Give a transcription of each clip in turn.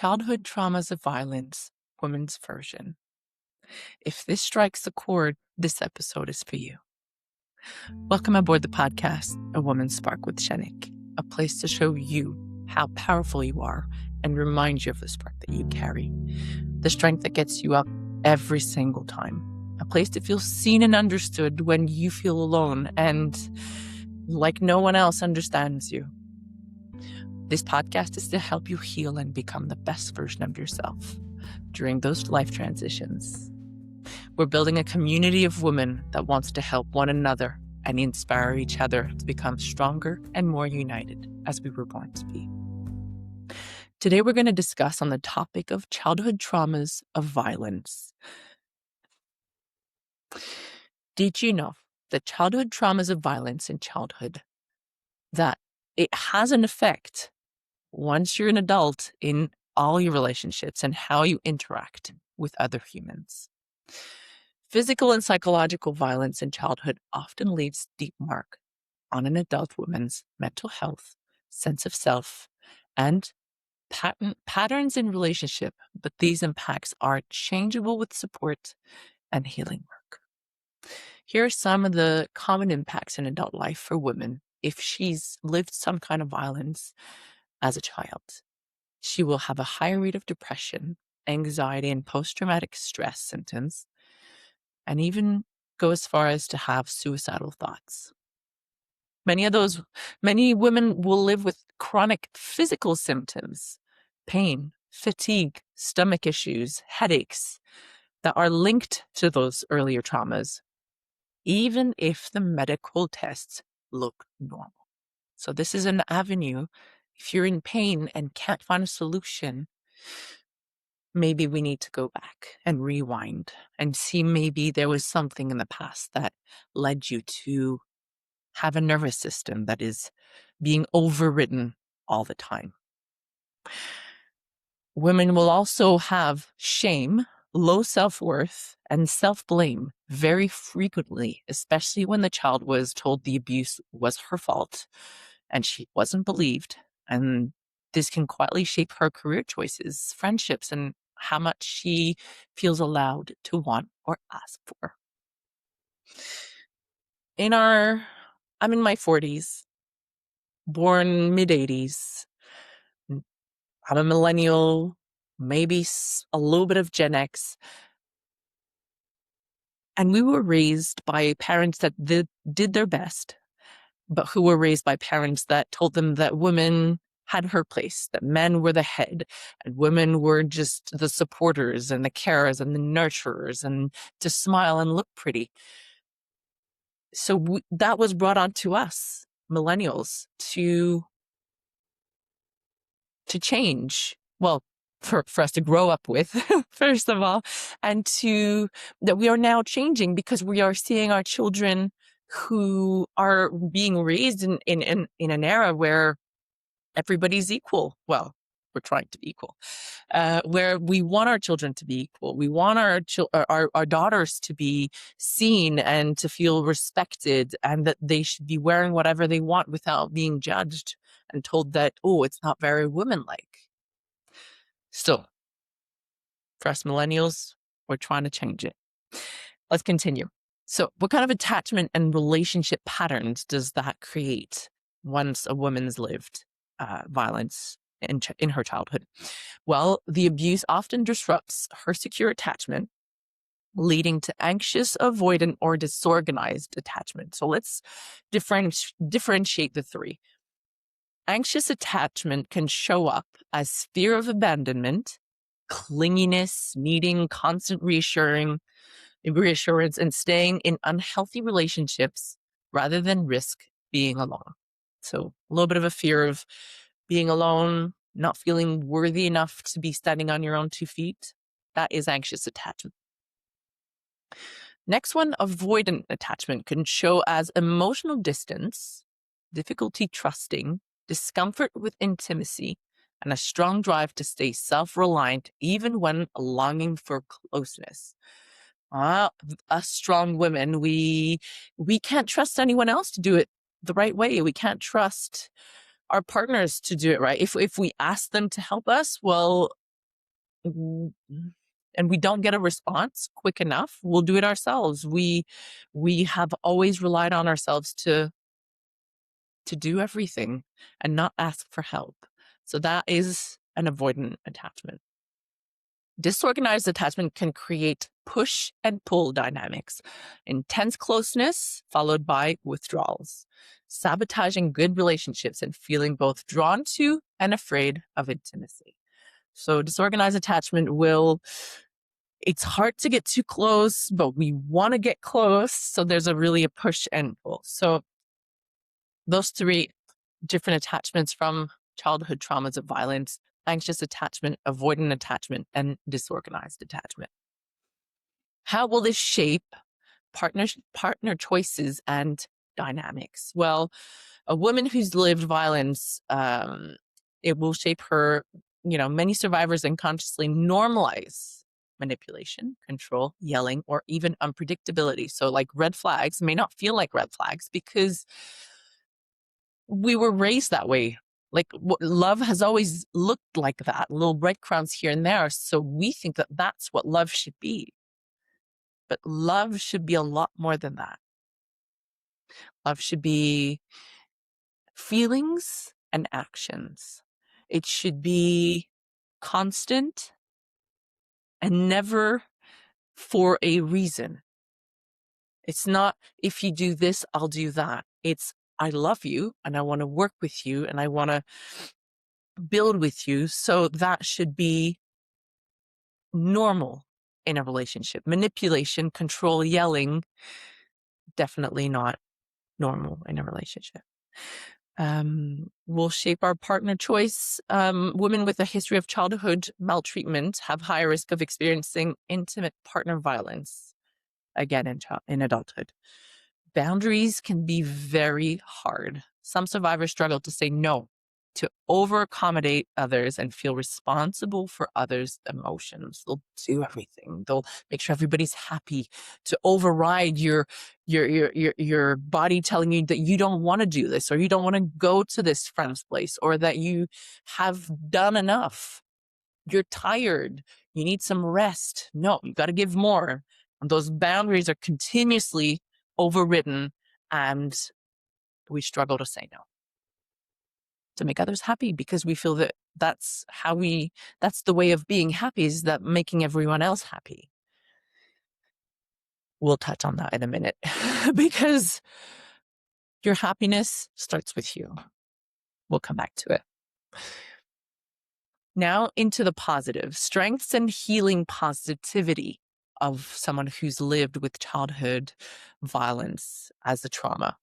Childhood Traumas of Violence, Women's Version. If this strikes a chord, this episode is for you. Welcome aboard the podcast, A Woman's Spark with Shenik, a place to show you how powerful you are and remind you of the spark that you carry, the strength that gets you up every single time, a place to feel seen and understood when you feel alone and like no one else understands you. This podcast is to help you heal and become the best version of yourself during those life transitions. We're building a community of women that wants to help one another and inspire each other to become stronger and more united as we were born to be. Today, we're going to discuss on the topic of childhood traumas of violence. Did you know that childhood traumas of violence in childhood, that it has an effect once you're an adult in all your relationships and how you interact with other humans? Physical and psychological violence in childhood often leaves deep mark on an adult woman's mental health, sense of self, and patterns in relationship, but these impacts are changeable with support and healing work. Here are some of the common impacts in adult life for women if she's lived some kind of violence as a child. She will have a higher rate of depression, anxiety, and post-traumatic stress symptoms, and even go as far as to have suicidal thoughts. Many women will live with chronic physical symptoms, pain, fatigue, stomach issues, headaches that are linked to those earlier traumas, even if the medical tests look normal. So this is an avenue. If you're in pain and can't find a solution, maybe we need to go back and rewind and see maybe there was something in the past that led you to have a nervous system that is being overridden all the time. Women will also have shame, low self-worth, and self-blame very frequently, especially when the child was told the abuse was her fault and she wasn't believed. And this can quietly shape her career choices, friendships, and how much she feels allowed to want or ask for. I'm in my 40s, born mid-80s. I'm a millennial, maybe a little bit of Gen X. And we were raised by parents that did their best, but who were raised by parents that told them that women had her place, that men were the head, and women were just the supporters and the carers and the nurturers, and to smile and look pretty. So that was brought on to us, millennials, to change. Well, for us to grow up with, first of all, and that we are now changing because we are seeing our children who are being raised in an era where everybody's equal. Well, we're trying to be equal, where we want our children to be equal. We want our daughters to be seen and to feel respected, and that they should be wearing whatever they want without being judged and told that, oh, it's not very woman-like. Still, for us millennials, we're trying to change it. Let's continue. So what kind of attachment and relationship patterns does that create once a woman's lived violence in her childhood? Well, the abuse often disrupts her secure attachment, leading to anxious, avoidant, or disorganized attachment. So let's differentiate the three. Anxious attachment can show up as fear of abandonment, clinginess, needing constant reassurance, and staying in unhealthy relationships rather than risk being alone. So a little bit of a fear of being alone, not feeling worthy enough to be standing on your own 2 feet. That is anxious attachment. Next one, avoidant attachment can show as emotional distance, difficulty trusting, discomfort with intimacy, and a strong drive to stay self-reliant even when longing for closeness. Us strong women, we can't trust anyone else to do it the right way. We can't trust our partners to do it right. If we ask them to help us, well, and we don't get a response quick enough, we'll do it ourselves. We have always relied on ourselves to do everything and not ask for help. So that is an avoidant attachment. Disorganized attachment can create push and pull dynamics, intense closeness followed by withdrawals, sabotaging good relationships and feeling both drawn to and afraid of intimacy. So disorganized attachment it's hard to get too close, but we want to get close. So there's a push and pull. So those three different attachments from childhood traumas of violence: anxious attachment, avoidant attachment, and disorganized attachment. How will this shape partner choices and dynamics? Well, a woman who's lived violence, it will shape her. Many survivors unconsciously normalize manipulation, control, yelling, or even unpredictability. So like red flags may not feel like red flags because we were raised that way. Like love has always looked like that, little breadcrumbs here and there. So we think that that's what love should be. But love should be a lot more than that. Love should be feelings and actions. It should be constant and never for a reason. It's not, if you do this, I'll do that. It's, I love you and I want to work with you and I want to build with you. So that should be normal in a relationship. Manipulation, control, yelling, definitely not normal in a relationship. Will shape our partner choice. Women with a history of childhood maltreatment have higher risk of experiencing intimate partner violence again in adulthood. Boundaries can be very hard. Some survivors struggle to say no, to over accommodate others and feel responsible for others' emotions. They'll do everything. They'll make sure everybody's happy, to override your body telling you that you don't want to do this, or you don't want to go to this friend's place, or that you have done enough. You're tired. You need some rest. No, you got to give more. And those boundaries are continuously overridden, and we struggle to say no, to make others happy, because we feel that that's the way of being happy, is that making everyone else happy. We'll touch on that in a minute because your happiness starts with you. We'll come back to it. Now into the positive strengths and healing positivity of someone who's lived with childhood violence as a trauma.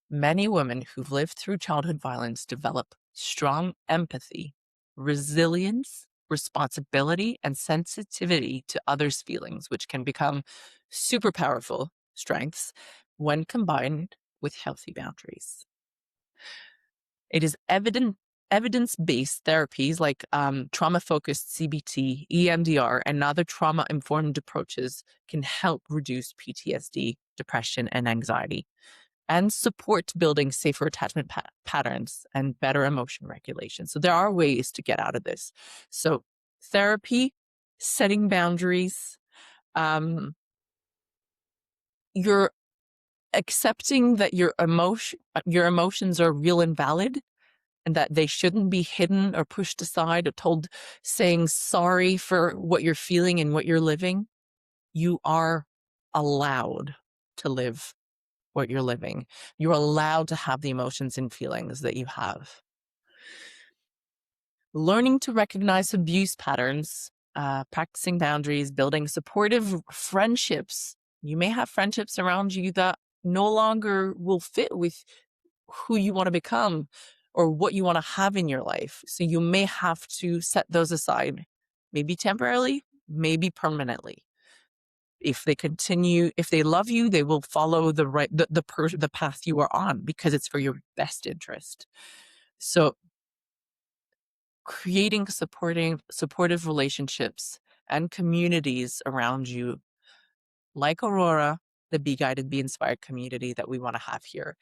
Many women who've lived through childhood violence develop strong empathy, resilience, responsibility, and sensitivity to others' feelings, which can become super powerful strengths when combined with healthy boundaries. It is evidence-based therapies like trauma-focused CBT, EMDR, and other trauma-informed approaches can help reduce PTSD, depression, and anxiety, and support building safer attachment patterns and better emotion regulation. So there are ways to get out of this. So therapy, setting boundaries, you're accepting that your emotions are real and valid, and that they shouldn't be hidden or pushed aside or told, saying sorry for what you're feeling and what you're living. You are allowed to live what you're living. You're allowed to have the emotions and feelings that you have. Learning to recognize abuse patterns, practicing boundaries, building supportive friendships. You may have friendships around you that no longer will fit with who you want to become or what you want to have in your life. So you may have to set those aside, maybe temporarily, maybe permanently. If they love you, they will follow the path you are on, because it's for your best interest. So creating supportive relationships and communities around you, like Aurora, the Be Guided, Be Inspired community that we want to have here,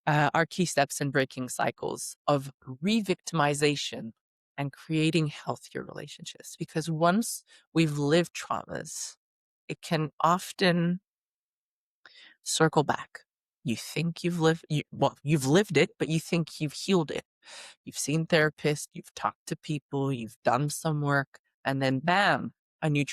are key steps in breaking cycles of re-victimization and creating healthier relationships. Because once we've lived traumas, it can often circle back. You think you've lived it, but you think you've healed it. You've seen therapists, you've talked to people, you've done some work, and then bam, a new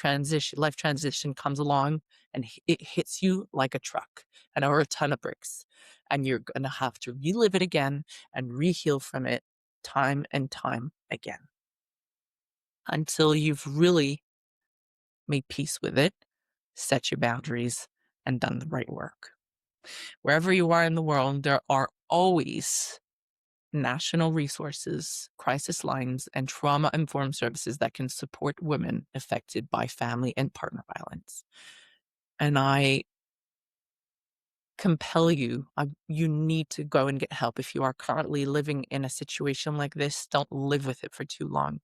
life transition comes along and it hits you like a truck or a ton of bricks. And you're going to have to relive it again and re-heal from it time and time again until you've really made peace with it, set your boundaries, and done the right work. Wherever you are in the world, there are always national resources, crisis lines, and trauma-informed services that can support women affected by family and partner violence. And I compel you, you need to go and get help. If you are currently living in a situation like this, don't live with it for too long,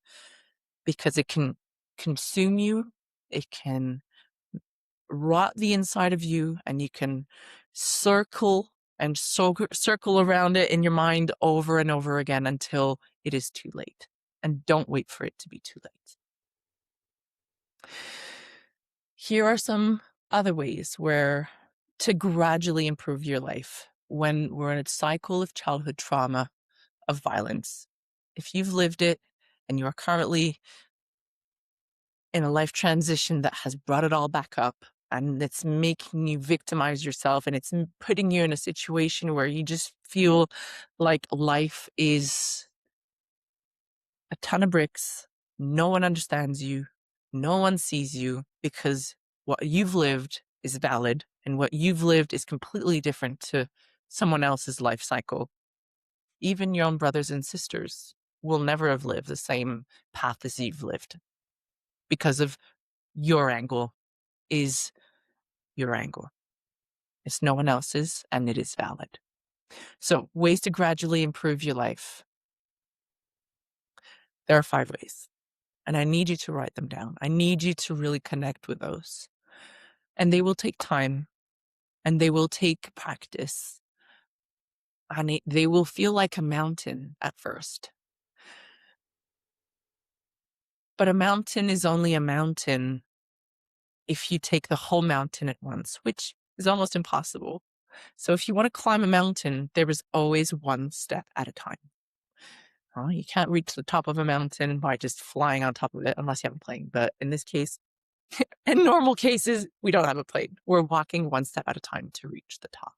because it can consume you. It can rot the inside of you, and you can circle around it in your mind over and over again until it is too late. And don't wait for it to be too late. Here are some other ways to gradually improve your life when we're in a cycle of childhood trauma, of violence. If you've lived it and you are currently in a life transition that has brought it all back up, and it's making you victimize yourself, and it's putting you in a situation where you just feel like life is a ton of bricks, no one understands you, no one sees you, because what you've lived is valid and what you've lived is completely different to someone else's life cycle. Even your own brothers and sisters will never have lived the same path as you've lived, because of your angle is your angle. It's no one else's, and it is valid. So, ways to gradually improve your life. There are 5 ways, and I need you to write them down. I need you to really connect with those. And they will take time, and they will take practice, and they will feel like a mountain at first. But a mountain is only a mountain if you take the whole mountain at once, which is almost impossible. So if you want to climb a mountain, there is always one step at a time. You can't reach the top of a mountain by just flying on top of it unless you have a plane. But in this case, in normal cases, we don't have a plane. We're walking one step at a time to reach the top.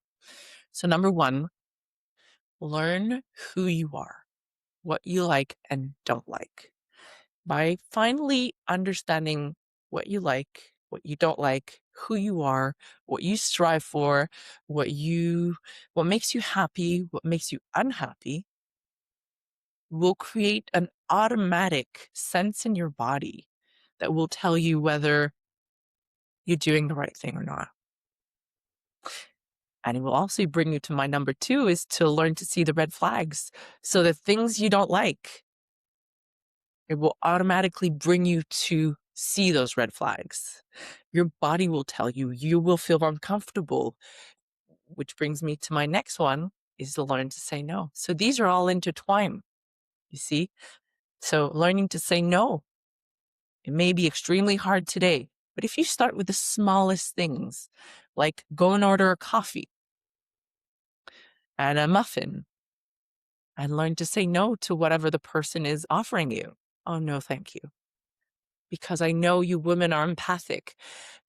So number 1, learn who you are, what you like and don't like. By finally understanding what you like, what you don't like, who you are, what you strive for, what makes you happy, what makes you unhappy, will create an automatic sense in your body that will tell you whether you're doing the right thing or not. And it will also bring you to my number 2, is to learn to see the red flags. So the things you don't like, it will automatically bring you to see those red flags. Your body will tell you, you will feel uncomfortable, which brings me to my next one, is to learn to say no. So these are all intertwined, you see? So learning to say no, it may be extremely hard today, but if you start with the smallest things, like go and order a coffee and a muffin, and learn to say no to whatever the person is offering you. Oh, no, thank you. Because I know you women are empathic.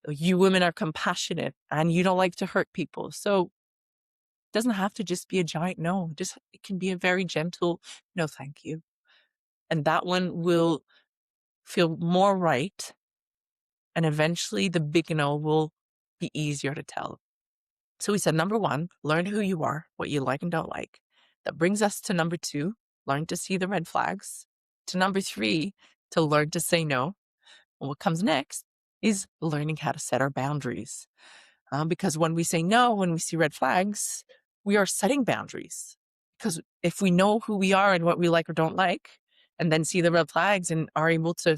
You women are compassionate and you don't like to hurt people. So it doesn't have to just be a giant no. It can be a very gentle no, thank you. And that one will feel more right. And eventually the big no will be easier to tell. So we said, number 1, learn who you are, what you like and don't like. That brings us to number 2, learn to see the red flags. To number 3, to learn to say no. And what comes next is learning how to set our boundaries. Because when we say no, when we see red flags, we are setting boundaries. Because if we know who we are and what we like or don't like, and then see the red flags and are able to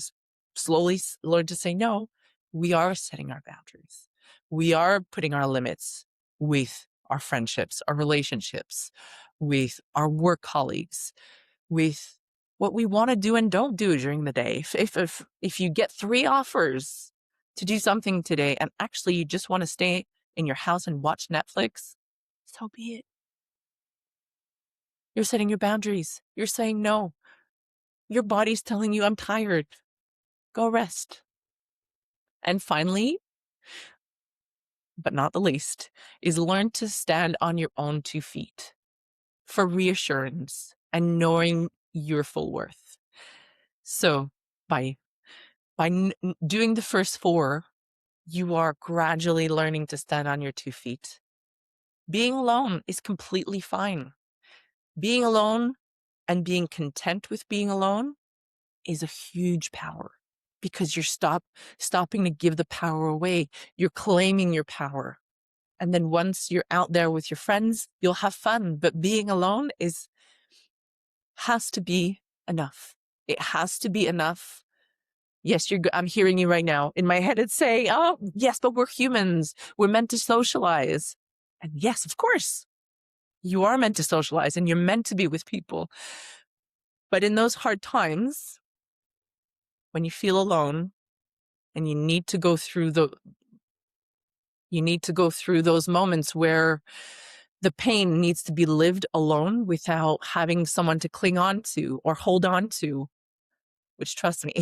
slowly learn to say no, we are setting our boundaries. We are putting our limits with our friendships, our relationships, with our work colleagues, with what we want to do and don't do during the day. If you get 3 offers to do something today and actually you just want to stay in your house and watch Netflix, so be it. You're setting your boundaries. You're saying no. Your body's telling you, I'm tired. Go rest. And finally, but not the least, is learn to stand on your own 2 feet for reassurance and knowing your full worth. So by doing the first 4, you are gradually learning to stand on your 2 feet. Being alone is completely fine. Being alone and being content with being alone is a huge power, because you're stopping to give the power away. You're claiming your power. And then once you're out there with your friends, you'll have fun. But being alone has to be enough. It has to be enough. Yes, I'm hearing you right now. In my head, it's saying, oh, yes, but we're humans. We're meant to socialize. And yes, of course, you are meant to socialize and you're meant to be with people. But in those hard times, when you feel alone and you need to go through those moments where the pain needs to be lived alone without having someone to cling on to or hold on to, which, trust me,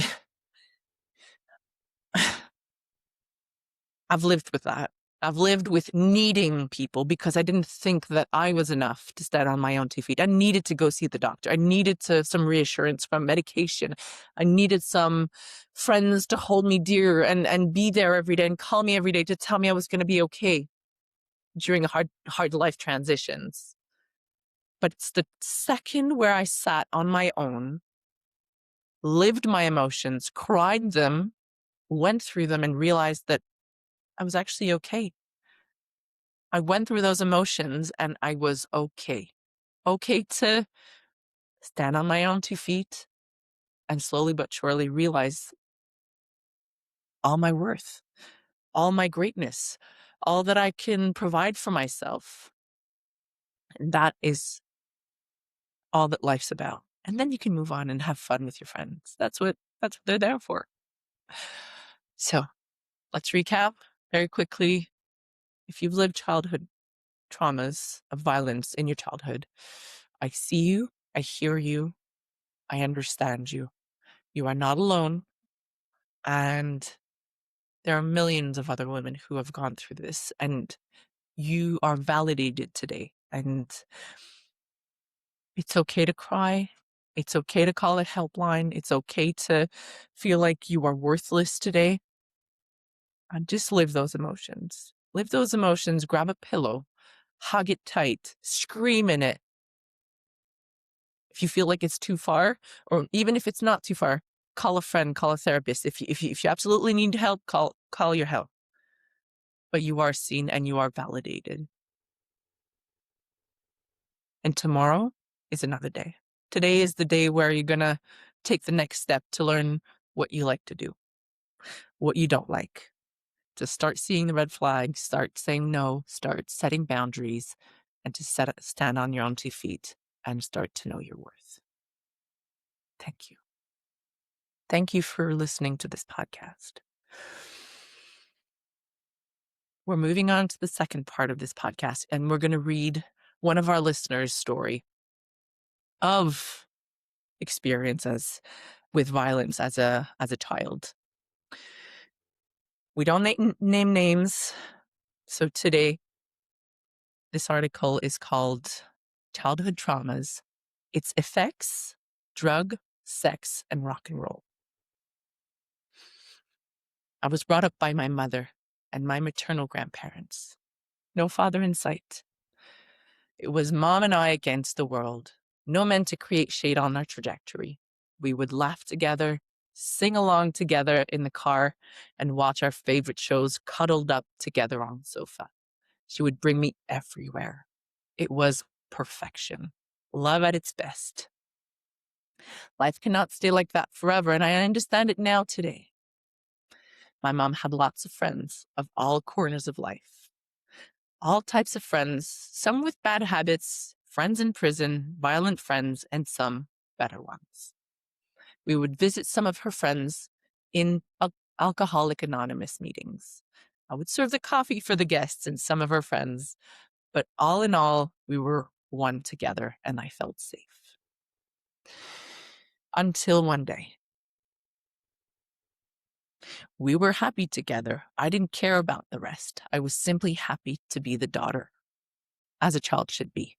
I've lived with that. I've lived with needing people because I didn't think that I was enough to stand on my own 2 feet. I needed to go see the doctor. I needed some reassurance from medication. I needed some friends to hold me dear and be there every day and call me every day to tell me I was going to be okay during hard life transitions. But it's the second where I sat on my own, lived my emotions, cried them, went through them, and realized that I was actually okay. I went through those emotions and I was okay. Okay to stand on my own 2 feet and slowly but surely realize all my worth, all my greatness, all that I can provide for myself. And that is all that life's about. And then you can move on and have fun with your friends. That's what they're there for. So let's recap very quickly. If you've lived childhood traumas of violence in your childhood, I see you, I hear you, I understand you. You are not alone. And there are millions of other women who have gone through this, and you are validated today. And it's okay to cry. It's okay to call a helpline. It's okay to feel like you are worthless today. And just live those emotions. Live those emotions, grab a pillow, hug it tight, scream in it. If you feel like it's too far, or even if it's not too far, call a friend, call a therapist. If you absolutely need help, call your help. But you are seen and you are validated. And tomorrow is another day. Today is the day where you're going to take the next step to learn what you like to do, what you don't like, to start seeing the red flags, start saying no, start setting boundaries, and to stand on your own 2 feet and start to know your worth. Thank you. Thank you for listening to this podcast. We're moving on to the second part of this podcast, and we're going to read one of our listeners' story of experiences with violence as a child. We don't name names. So today, this article is called Childhood Traumas, Its Effects, Drug, Sex, and Rock and Roll. I was brought up by my mother and my maternal grandparents. No father in sight. It was mom and I against the world. No men to create shade on our trajectory. We would laugh together, sing along together in the car, and watch our favorite shows cuddled up together on the sofa. She would bring me everywhere. It was perfection. Love at its best. Life cannot stay like that forever, and I understand it now today. My mom had lots of friends of all corners of life. All types of friends, some with bad habits, friends in prison, violent friends, and some better ones. We would visit some of her friends in Alcoholic Anonymous meetings. I would serve the coffee for the guests and some of her friends, but all in all, we were one together and I felt safe. Until one day. We were happy together. I didn't care about the rest. I was simply happy to be the daughter, as a child should be.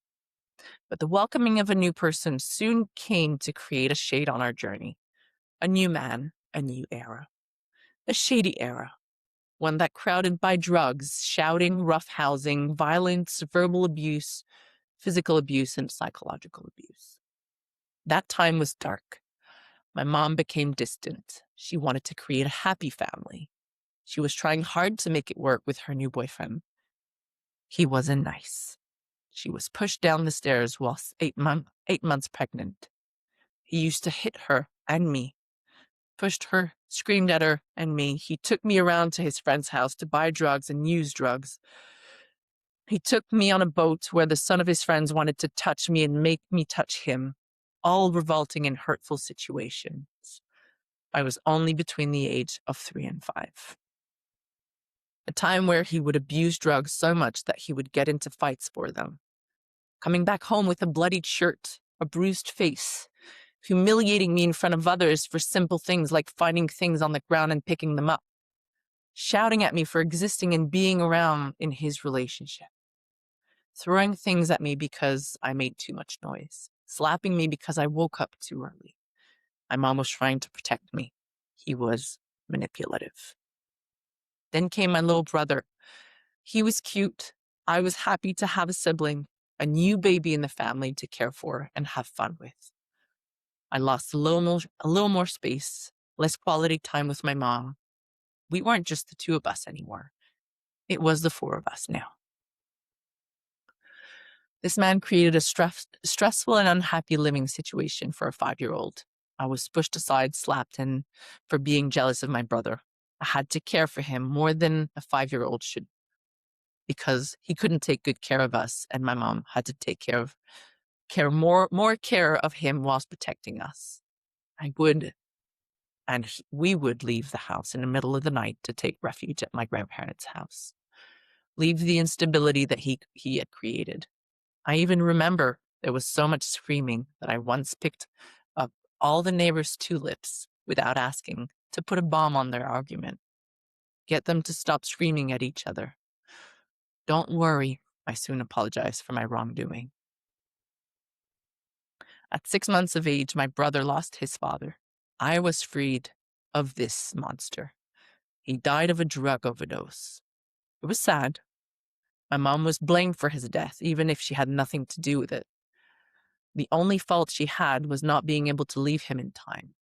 But the welcoming of a new person soon came to create a shade on our journey. A new man, a new era. A shady era. One that crowded by drugs, shouting, roughhousing, violence, verbal abuse, physical abuse, and psychological abuse. That time was dark. My mom became distant. She wanted to create a happy family. She was trying hard to make it work with her new boyfriend. He wasn't nice. She was pushed down the stairs whilst 8 months pregnant. He used to hit her and me, pushed her, screamed at her and me. He took me around to his friend's house to buy drugs and use drugs. He took me on a boat where the son of his friends wanted to touch me and make me touch him, all revolting in hurtful situations. I was only between the age of 3 and 5. A time where he would abuse drugs so much that he would get into fights for them. Coming back home with a bloodied shirt, a bruised face, humiliating me in front of others for simple things like finding things on the ground and picking them up, shouting at me for existing and being around in his relationship, throwing things at me because I made too much noise, slapping me because I woke up too early. My mom was trying to protect me. He was manipulative. Then came my little brother. He was cute. I was happy to have a sibling, a new baby in the family to care for and have fun with. I lost a little more space, less quality time with my mom. We weren't just the two of us anymore. It was the 4 of us now. This man created a stressful and unhappy living situation for a 5-year-old. I was pushed aside, slapped, and for being jealous of my brother. I had to care for him more than a 5-year-old should, because he couldn't take good care of us, and my mom had to take more care of him whilst protecting us. We would leave the house in the middle of the night to take refuge at my grandparents' house, leave the instability that he had created. I even remember there was so much screaming that I once picked up all the neighbors' tulips without asking to put a bomb on their argument, get them to stop screaming at each other. Don't worry, I soon apologized for my wrongdoing. At 6 months of age, my brother lost his father. I was freed of this monster. He died of a drug overdose. It was sad. My mom was blamed for his death, even if she had nothing to do with it. The only fault she had was not being able to leave him in time.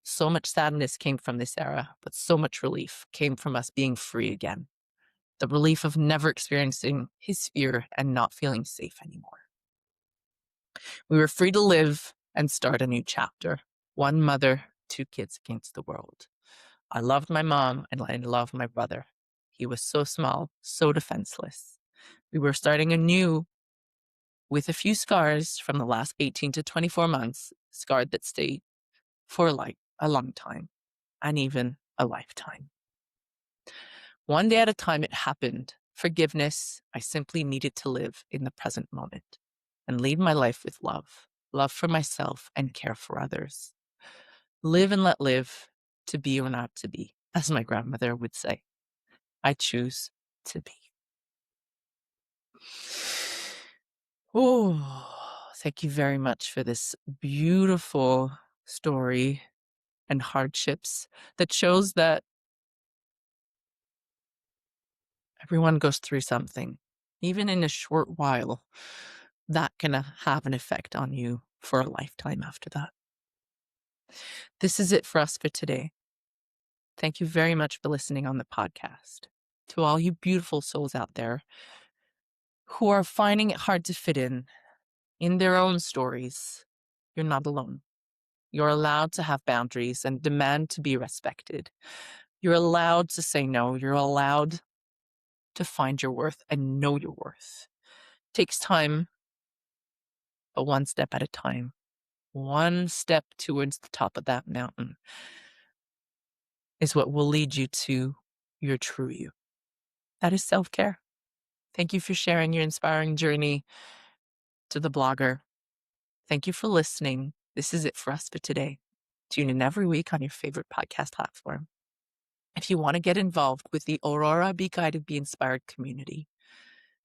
So much sadness came from this era, but so much relief came from us being free again. The relief of never experiencing his fear and not feeling safe anymore. We were free to live and start a new chapter. 1 mother, 2 kids against the world. I loved my mom and I loved my brother. He was so small, so defenseless. We were starting anew with a few scars from the last 18 to 24 months, scarred that stayed for a long time and even a lifetime. One day at a time it happened. Forgiveness. I simply needed to live in the present moment and lead my life with love for myself and care for others. Live and let live, to be or not to be, as my grandmother would say. I choose to be. Oh, thank you very much for this beautiful story and hardships that shows that everyone goes through something, even in a short while, that can have an effect on you for a lifetime after that. This is it for us for today. Thank you very much for listening on the podcast. To all you beautiful souls out there who are finding it hard to fit in their own stories, you're not alone. You're allowed to have boundaries and demand to be respected. You're allowed to say no. You're allowed to find your worth and know your worth. It takes time, but one step at a time. one step towards the top of that mountain is what will lead you to your true you. That is self-care. Thank you for sharing your inspiring journey to the blogger. Thank you for listening. This is it for us for today. Tune in every week on your favorite podcast platform. If you want to get involved with the Aurora Be Guided, Be Inspired community,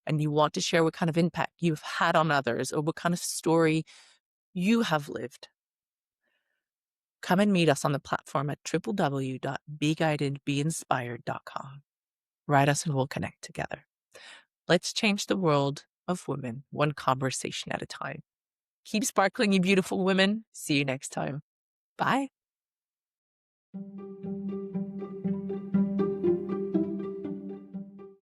and you want to share what kind of impact you've had on others or what kind of story you have lived, come and meet us on the platform at www.beguidedbeinspired.com. Write us and we'll connect together. Let's change the world of women one conversation at a time. Keep sparkling, you beautiful women. See you next time. Bye.